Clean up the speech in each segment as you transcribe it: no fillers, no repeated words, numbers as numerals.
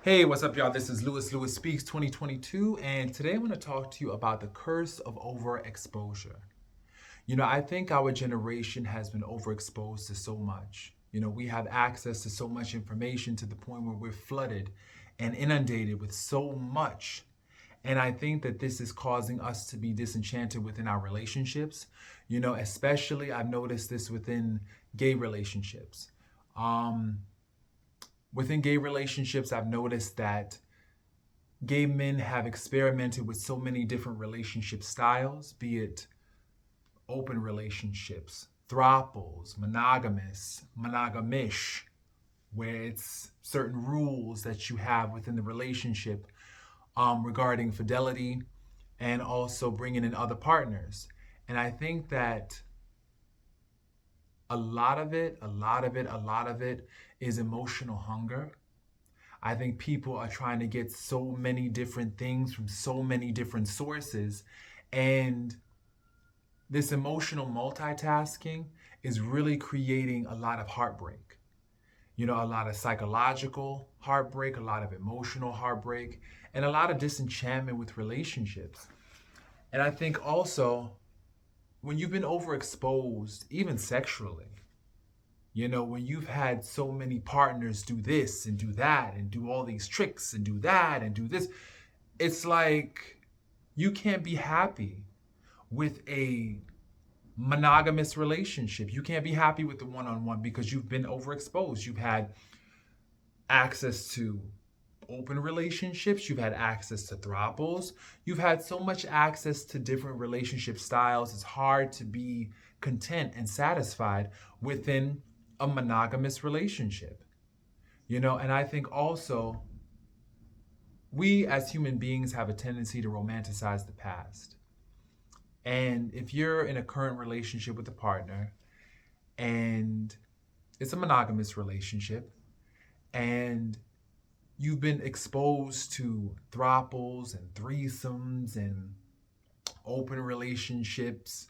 Hey, what's up, y'all? This is Lewis Speaks 2022, and today I'm going to talk to you about the curse of overexposure. I think our generation has been overexposed to so much. We have access to so much information to the point where we're flooded and inundated with so much. And I think that this is causing us to be disenchanted within our relationships. Especially I've noticed this within gay relationships. Um, Within gay relationships, I've noticed that gay men have experimented with so many different relationship styles, be it open relationships, throuples, monogamous, monogamish, where it's certain rules that you have within the relationship regarding fidelity and also bringing in other partners. And I think that a lot of it is emotional hunger. I think people are trying to get so many different things from so many different sources. And this emotional multitasking is really creating a lot of heartbreak. A lot of psychological heartbreak, a lot of emotional heartbreak, and a lot of disenchantment with relationships. And I think also when you've been overexposed, even sexually, when you've had so many partners do this and do that and do all these tricks and do that and do this, it's like you can't be happy with a monogamous relationship. You can't be happy with the one on one because you've been overexposed. You've had access to open relationships, you've had access to throuples, you've had so much access to different relationship styles. It's hard to be content and satisfied within a monogamous relationship. And I think also we as human beings have a tendency to romanticize the past. And if you're in a current relationship with a partner and it's a monogamous relationship and you've been exposed to throuples and threesomes and open relationships,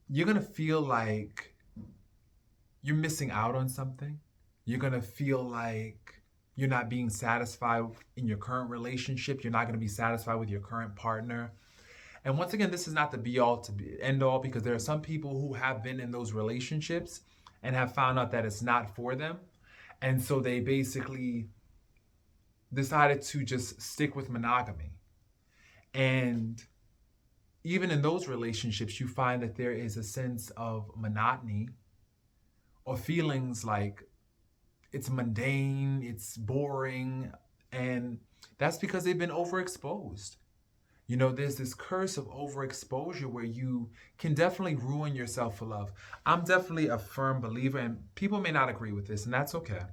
you're going to feel like you're missing out on something. You're going to feel like you're not being satisfied in your current relationship. You're not going to be satisfied with your current partner. And once again, this is not the be all to be end all, because there are some people who have been in those relationships and have found out that it's not for them. And so they basically decided to just stick with monogamy. And even in those relationships, you find that there is a sense of monotony or feelings like it's mundane, it's boring, and that's because they've been overexposed. There's this curse of overexposure where you can definitely ruin yourself for love. I'm definitely a firm believer, and people may not agree with this, and that's okay.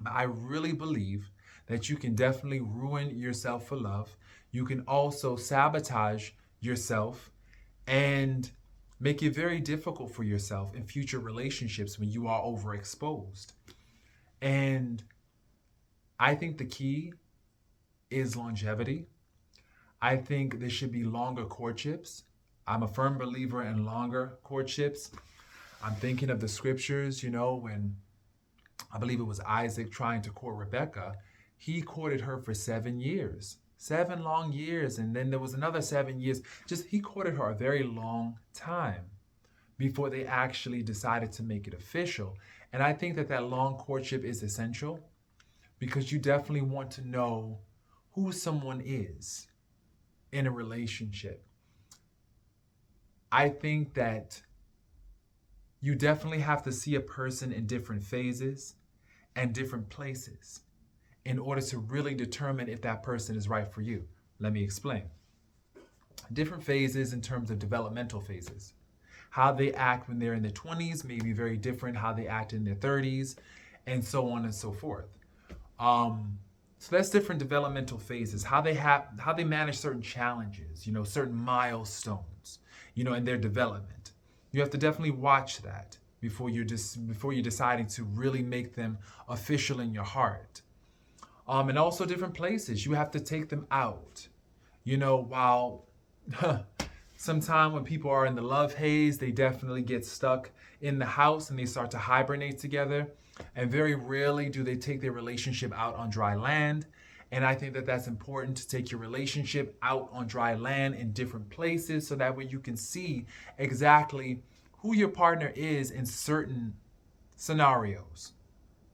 But I really believe that you can definitely ruin yourself for love. You can also sabotage yourself and make it very difficult for yourself in future relationships when you are overexposed. And I think the key is longevity. I think there should be longer courtships. I'm a firm believer in longer courtships. I'm thinking of the scriptures, when I believe it was Isaac trying to court Rebecca, he courted her for 7 years, 7 long years. And then there was another 7 years. He courted her a very long time before they actually decided to make it official. And I think that long courtship is essential because you definitely want to know who someone is in a relationship. I think that you definitely have to see a person in different phases and different places in order to really determine if that person is right for you. Let me explain. Different phases in terms of developmental phases. How they act when they're in their 20s may be very different how they act in their 30s, and so on and so forth. So that's different developmental phases. How they manage certain challenges, certain milestones, in their development. You have to definitely watch that before you're deciding to really make them official in your heart. And also different places. You have to take them out. While sometime when people are in the love haze, they definitely get stuck in the house and they start to hibernate together. And very rarely do they take their relationship out on dry land. And I think that that's important to take your relationship out on dry land in different places so that way you can see exactly who your partner is in certain scenarios.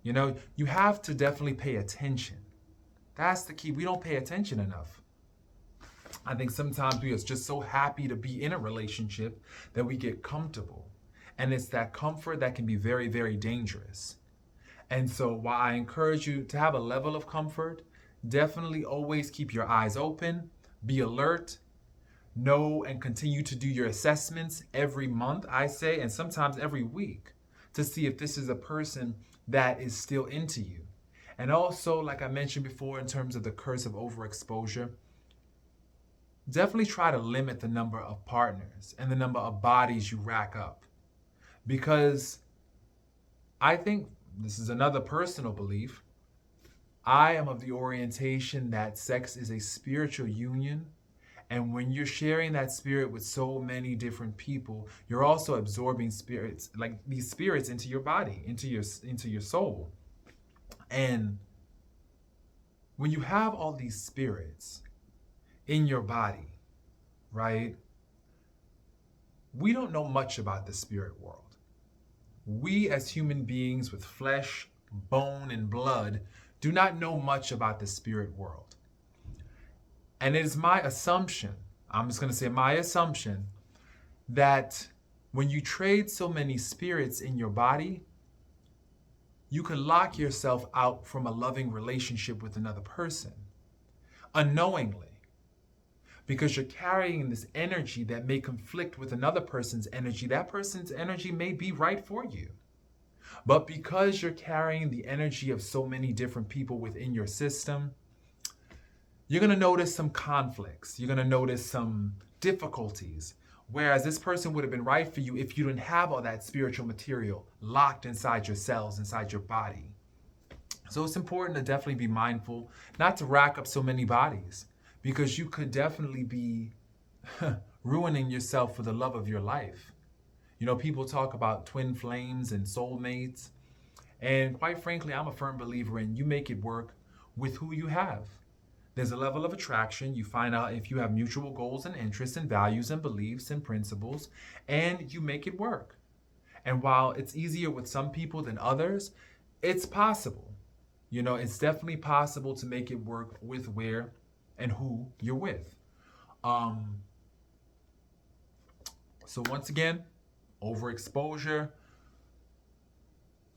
You know, you have to definitely pay attention. That's the key. We don't pay attention enough. I think sometimes we are just so happy to be in a relationship that we get comfortable. And it's that comfort that can be very, very dangerous. And so, while I encourage you to have a level of comfort, definitely always keep your eyes open, be alert, know and continue to do your assessments every month, I say, and sometimes every week to see if this is a person that is still into you. And also, like I mentioned before, in terms of the curse of overexposure, definitely try to limit the number of partners and the number of bodies you rack up. Because I think this is another personal belief. I am of the orientation that sex is a spiritual union. And when you're sharing that spirit with so many different people, you're also absorbing spirits, like these spirits into your body, into your soul. And when you have all these spirits in your body, right? We don't know much about the spirit world. We as human beings with flesh, bone, and blood do not know much about the spirit world. And it is my assumption, I'm just going to say my assumption, that when you trade so many spirits in your body, you can lock yourself out from a loving relationship with another person unknowingly, because you're carrying this energy that may conflict with another person's energy. That person's energy may be right for you. But because you're carrying the energy of so many different people within your system, you're going to notice some conflicts. You're going to notice some difficulties. Whereas this person would have been right for you if you didn't have all that spiritual material locked inside your cells, inside your body. So it's important to definitely be mindful not to rack up so many bodies, because you could definitely be ruining yourself for the love of your life. You know, people talk about twin flames and soulmates. And quite frankly, I'm a firm believer in you make it work with who you have. There's a level of attraction. You find out if you have mutual goals and interests and values and beliefs and principles, and you make it work. And while it's easier with some people than others, it's possible. You know, it's definitely possible to make it work with where and who you're with. So once again, overexposure,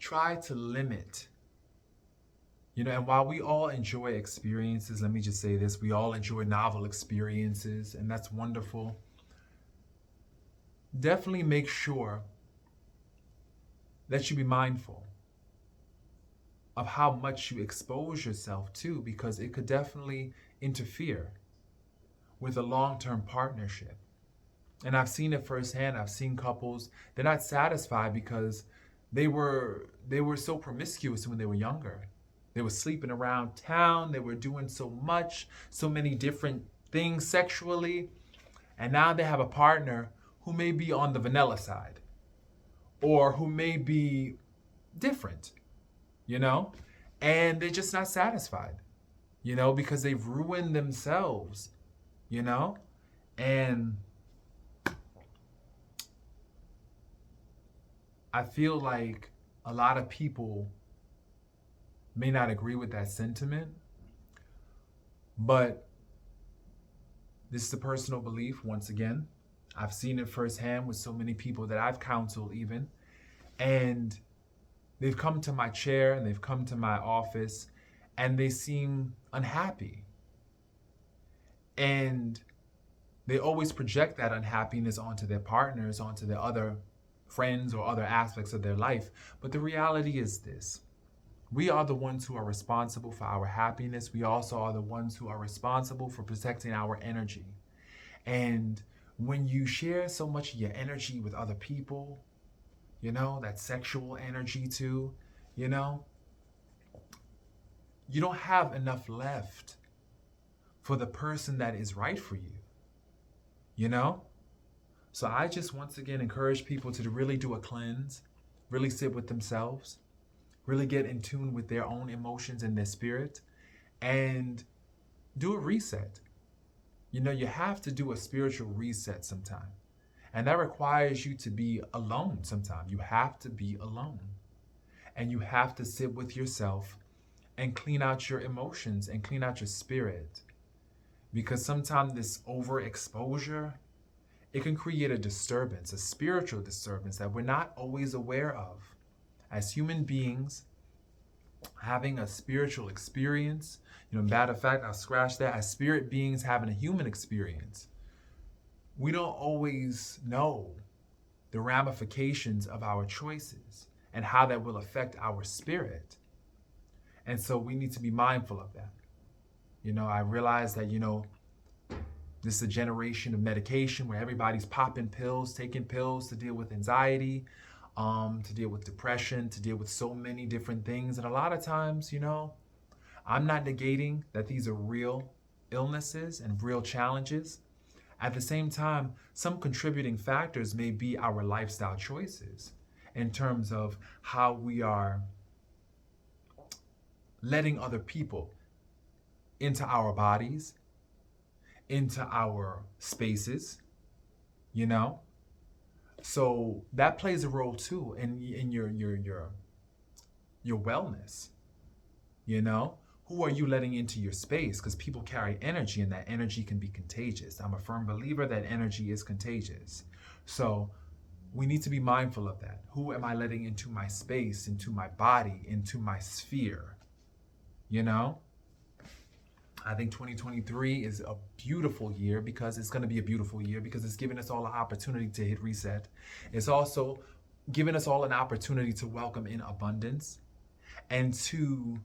try to limit. You know, and while we all enjoy experiences, let me just say this, we all enjoy novel experiences, and that's wonderful. Definitely make sure that you be mindful of how much you expose yourself to, because it could definitely interfere with a long-term partnership. And I've seen it firsthand. I've seen couples, they're not satisfied because they were so promiscuous when they were younger. They were sleeping around town, they were doing so much, so many different things sexually, and now they have a partner who may be on the vanilla side or who may be different, you know, and they're just not satisfied, you know, because they've ruined themselves, you know, and I feel like a lot of people may not agree with that sentiment, but this is a personal belief. Once again, I've seen it firsthand with so many people that I've counseled even, and they've come to my chair and they've come to my office and they seem unhappy. And they always project that unhappiness onto their partners, onto their other friends or other aspects of their life. But the reality is this: we are the ones who are responsible for our happiness. We also are the ones who are responsible for protecting our energy. And when you share so much of your energy with other people, you know, that sexual energy too, you know, you don't have enough left for the person that is right for you, you know? So I just once again encourage people to really do a cleanse, really sit with themselves, really get in tune with their own emotions and their spirit, and do a reset. You know, you have to do a spiritual reset sometime. And that requires you to be alone sometime. You have to be alone. And you have to sit with yourself and clean out your emotions and clean out your spirit. Because sometimes this overexposure, it can create a disturbance, a spiritual disturbance that we're not always aware of. As human beings, having a spiritual experience, matter of fact, I'll scratch that, as spirit beings having a human experience, we don't always know the ramifications of our choices and how that will affect our spirit. And so we need to be mindful of that. I realize that, this is a generation of medication where everybody's popping pills, taking pills to deal with anxiety, to deal with depression, to deal with so many different things. And a lot of times, I'm not negating that these are real illnesses and real challenges. At the same time, some contributing factors may be our lifestyle choices in terms of how we are letting other people into our bodies, into our spaces, So that plays a role too in your wellness, Who are you letting into your space? Because people carry energy, and that energy can be contagious. I'm a firm believer that energy is contagious. So we need to be mindful of that. Who am I letting into my space, into my body, into my sphere? I think 2023 is a beautiful year because it's going to be a beautiful year because it's giving us all an opportunity to hit reset. It's also giving us all an opportunity to welcome in abundance and to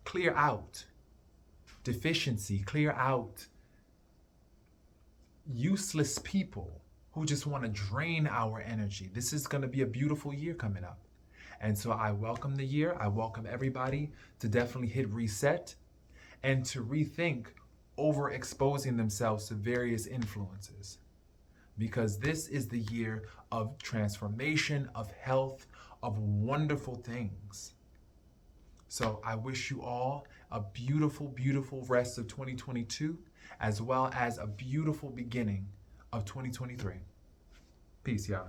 clear out deficiency, clear out useless people who just want to drain our energy. This is going to be a beautiful year coming up. And so I welcome the year. I welcome everybody to definitely hit reset and to rethink overexposing themselves to various influences. Because this is the year of transformation, of health, of wonderful things. So I wish you all a beautiful, beautiful rest of 2022, as well as a beautiful beginning of 2023. Peace, y'all.